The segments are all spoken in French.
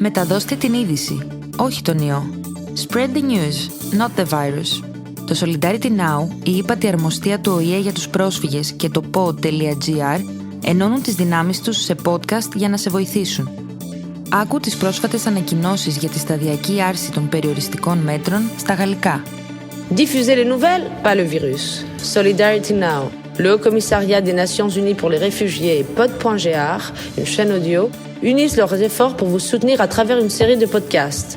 Μεταδώστε την είδηση, όχι τον ιό. Spread the news, not the virus. Το Solidarity Now, η ύπατη αρμοστία του ΟΗΕ για τους πρόσφυγες και το pod.gr ενώνουν τις δυνάμεις τους σε podcast για να σε βοηθήσουν. Άκου τις πρόσφατες ανακοινώσεις για τη σταδιακή άρση των περιοριστικών μέτρων στα γαλλικά. Diffuser les nouvelles, pas le virus. Solidarity Now, le Haut Commissariat des Nations Unies pour les réfugiés et pod.gr, une chaîne audio, unissent leurs efforts pour vous soutenir à travers une série de podcasts.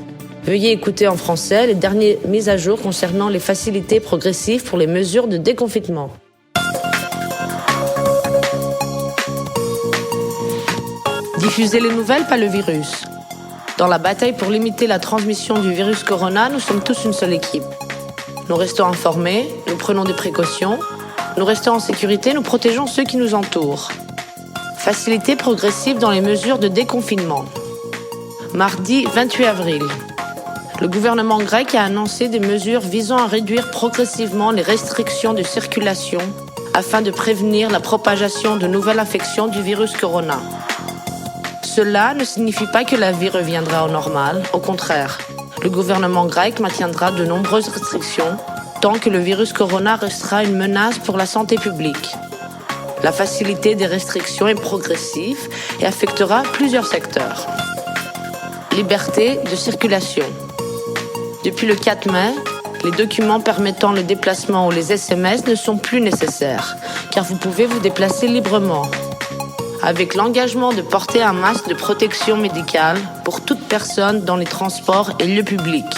Veuillez écouter en français les dernières mises à jour concernant les facilités progressives pour les mesures de déconfinement. Diffuser les nouvelles, pas le virus. Dans la bataille pour limiter la transmission du virus corona, nous sommes tous une seule équipe. Nous restons informés, nous prenons des précautions, nous restons en sécurité, nous protégeons ceux qui nous entourent. Facilité progressive dans les mesures de déconfinement. Mardi 28 avril. Le gouvernement grec a annoncé des mesures visant à réduire progressivement les restrictions de circulation afin de prévenir la propagation de nouvelles infections du virus corona. Cela ne signifie pas que la vie reviendra au normal, au contraire. Le gouvernement grec maintiendra de nombreuses restrictions tant que le virus corona restera une menace pour la santé publique. La facilité des restrictions est progressive et affectera plusieurs secteurs. Liberté de circulation. Depuis le 4 mai, les documents permettant le déplacement ou les SMS ne sont plus nécessaires, car vous pouvez vous déplacer librement. Avec l'engagement de porter un masque de protection médicale pour toute personne dans les transports et lieux publics,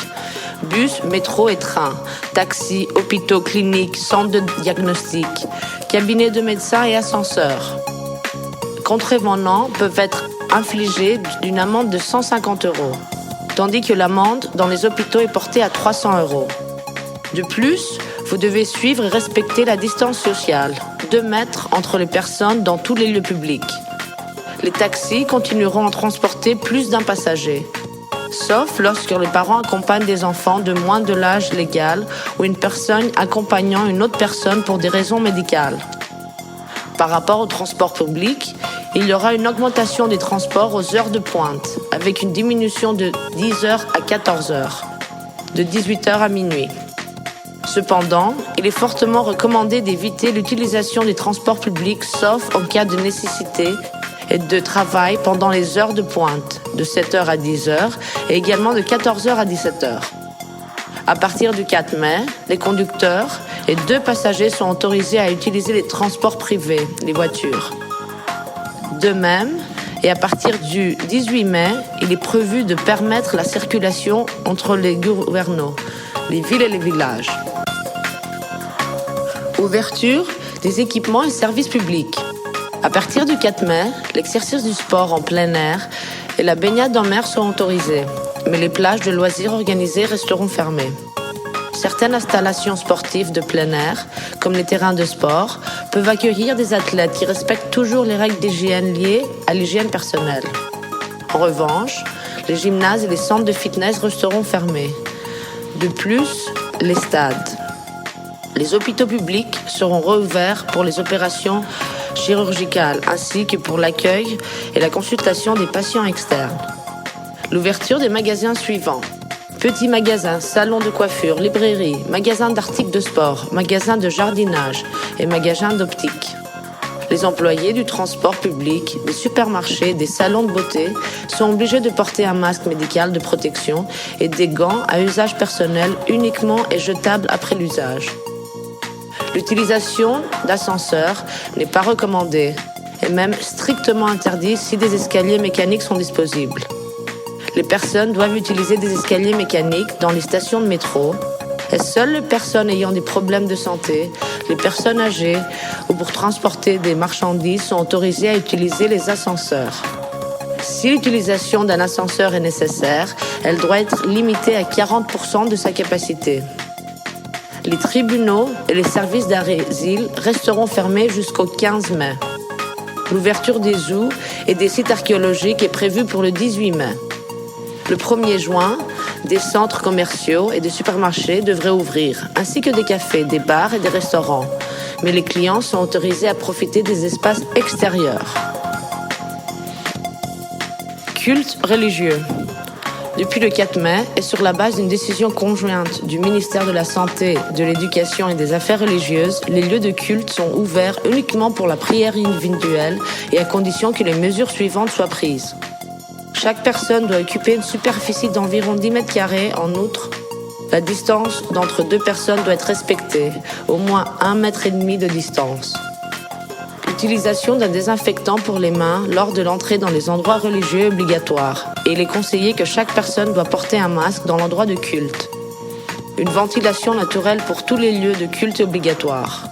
bus, métro et train, taxis, hôpitaux, cliniques, centres de diagnostic, cabinets de médecins et ascenseurs. Contrevenants peuvent être infligés d'une amende de 150 €, tandis que l'amende dans les hôpitaux est portée à 300 €. De plus, vous devez suivre et respecter la distance sociale, 2 mètres entre les personnes dans tous les lieux publics. Les taxis continueront à transporter plus d'un passager, sauf lorsque les parents accompagnent des enfants de moins de l'âge légal ou une personne accompagnant une autre personne pour des raisons médicales. Par rapport au transport public, il y aura une augmentation des transports aux heures de pointe, avec une diminution de 10 h à 14 h, de 18 h à minuit. Cependant, il est fortement recommandé d'éviter l'utilisation des transports publics sauf en cas de nécessité et de travail pendant les heures de pointe, de 7 h à 10 h et également de 14 h à 17 h. À partir du 4 mai, les conducteurs et 2 passagers sont autorisés à utiliser les transports privés, les voitures. De même, et à partir du 18 mai, il est prévu de permettre la circulation entre les gouvernements, les villes et les villages. Ouverture des équipements et services publics. À partir du 4 mai, l'exercice du sport en plein air et la baignade en mer sont autorisés, mais les plages de loisirs organisées resteront fermées. Certaines installations sportives de plein air, comme les terrains de sport, peuvent accueillir des athlètes qui respectent toujours les règles d'hygiène liées à l'hygiène personnelle. En revanche, les gymnases et les centres de fitness resteront fermés. De plus, les stades. Les hôpitaux publics seront rouverts pour les opérations chirurgicales ainsi que pour l'accueil et la consultation des patients externes. L'ouverture des magasins suivants. Petits magasins, salons de coiffure, librairies, magasins d'articles de sport, magasins de jardinage et magasins d'optique. Les employés du transport public, des supermarchés, des salons de beauté sont obligés de porter un masque médical de protection et des gants à usage personnel uniquement et jetables après l'usage. L'utilisation d'ascenseurs n'est pas recommandée et même strictement interdite si des escaliers mécaniques sont disponibles. Les personnes doivent utiliser des escaliers mécaniques dans les stations de métro et seules les personnes ayant des problèmes de santé, les personnes âgées ou pour transporter des marchandises sont autorisées à utiliser les ascenseurs. Si l'utilisation d'un ascenseur est nécessaire, elle doit être limitée à 40% de sa capacité. Les tribunaux et les services d'asile resteront fermés jusqu'au 15 mai. L'ouverture des zoos et des sites archéologiques est prévue pour le 18 mai. Le 1er juin, des centres commerciaux et des supermarchés devraient ouvrir, ainsi que des cafés, des bars et des restaurants. Mais les clients sont autorisés à profiter des espaces extérieurs. Culte religieux. Depuis le 4 mai, et sur la base d'une décision conjointe du ministère de la Santé, de l'Éducation et des Affaires religieuses, les lieux de culte sont ouverts uniquement pour la prière individuelle et à condition que les mesures suivantes soient prises. Chaque personne doit occuper une superficie d'environ 10 mètres carrés. En outre, la distance d'entre deux personnes doit être respectée, au moins 1,5 mètre de distance. L'utilisation d'un désinfectant pour les mains lors de l'entrée dans les endroits religieux est obligatoire et il est conseillé que chaque personne doit porter un masque dans l'endroit de culte. Une ventilation naturelle pour tous les lieux de culte est obligatoire.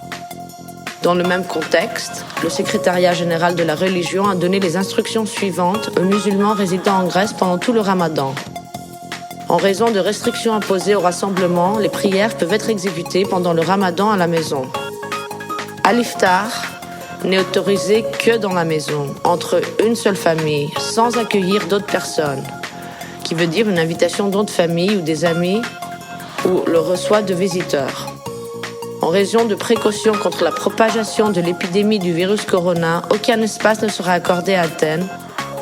Dans le même contexte, le secrétariat général de la religion a donné les instructions suivantes aux musulmans résidant en Grèce pendant tout le ramadan. En raison de restrictions imposées au rassemblement, les prières peuvent être exécutées pendant le ramadan à la maison. À l'iftar, n'est autorisé que dans la maison, entre une seule famille, sans accueillir d'autres personnes, qui veut dire une invitation d'autres familles ou des amis ou le reçoit de visiteurs. En raison de précautions contre la propagation de l'épidémie du virus corona, aucun espace ne sera accordé à Athènes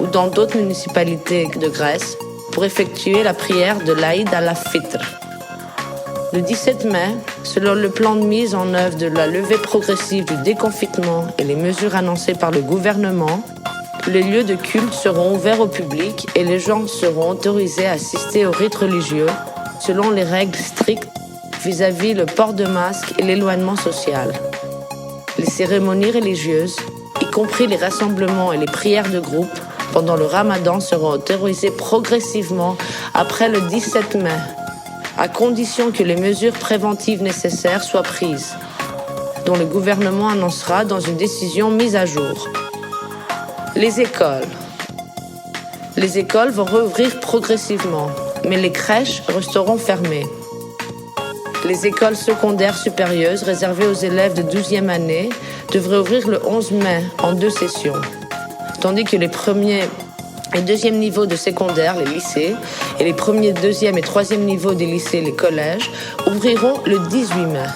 ou dans d'autres municipalités de Grèce pour effectuer la prière de l'Aïd al-Fitr. Le 17 mai, selon le plan de mise en œuvre de la levée progressive du déconfinement et les mesures annoncées par le gouvernement, les lieux de culte seront ouverts au public et les gens seront autorisés à assister aux rites religieux selon les règles strictes vis-à-vis le port de masque et l'éloignement social. Les cérémonies religieuses, y compris les rassemblements et les prières de groupe, pendant le ramadan seront autorisées progressivement après le 17 mai, à condition que les mesures préventives nécessaires soient prises, dont le gouvernement annoncera dans une décision mise à jour. Les écoles. Les écoles vont rouvrir progressivement, mais les crèches resteront fermées. Les écoles secondaires supérieures réservées aux élèves de 12e année devraient ouvrir le 11 mai en 2 sessions, tandis que les premiers et deuxième niveaux de secondaire, les lycées, et les premiers, deuxième et troisième niveaux des lycées, les collèges, ouvriront le 18 mai.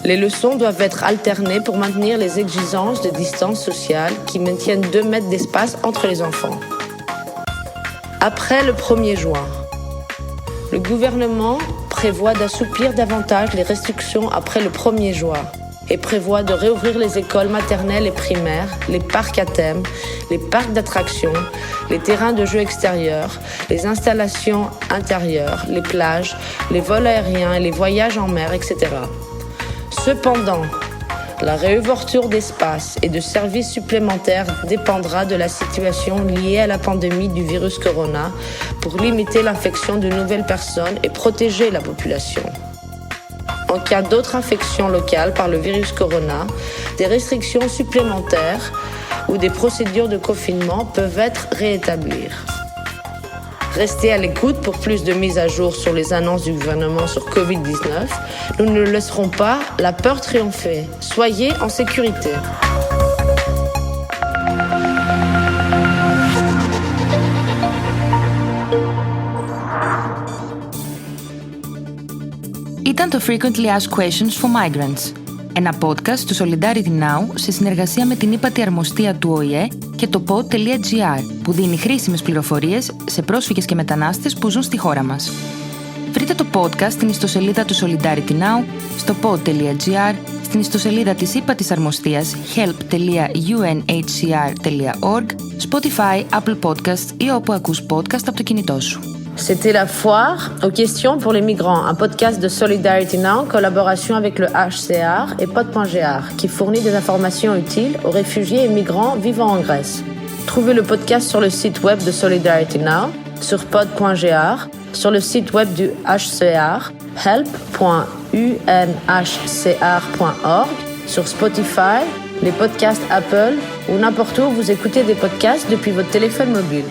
Les leçons doivent être alternées pour maintenir les exigences de distance sociale qui maintiennent 2 mètres d'espace entre les enfants. Après le 1er juin, le gouvernement prévoit d'assouplir davantage les restrictions après le 1er juin et prévoit de réouvrir les écoles maternelles et primaires, les parcs à thème, les parcs d'attractions, les terrains de jeux extérieurs, les installations intérieures, les plages, les vols aériens et les voyages en mer, etc. Cependant, la réouverture d'espaces et de services supplémentaires dépendra de la situation liée à la pandémie du virus corona pour limiter l'infection de nouvelles personnes et protéger la population. En cas d'autre infection locale par le virus corona, des restrictions supplémentaires ou des procédures de confinement peuvent être réétablies. Restez à l'écoute pour plus de mises à jour sur les annonces du gouvernement sur Covid-19. Nous ne laisserons pas la peur triompher. Soyez en sécurité. Ήταν το Frequently Asked Questions for Migrants, ένα podcast του Solidarity Now σε συνεργασία με την ύπατη αρμοστία του ΟΗΕ και το pod.gr που δίνει χρήσιμες πληροφορίες σε πρόσφυγες και μετανάστες που ζουν στη χώρα μας. Βρείτε το podcast στην ιστοσελίδα του Solidarity Now, στο pod.gr, στην ιστοσελίδα της ύπατης αρμοστίας help.unhcr.org, Spotify, Apple Podcasts ή όπου ακούς podcast από το κινητό σου. C'était La Foire aux questions pour les migrants, un podcast de Solidarity Now en collaboration avec le HCR et pod.gr qui fournit des informations utiles aux réfugiés et migrants vivant en Grèce. Trouvez le podcast sur le site web de Solidarity Now, sur pod.gr, sur le site web du HCR, help.unhcr.org, sur Spotify, les podcasts Apple ou n'importe où vous écoutez des podcasts depuis votre téléphone mobile.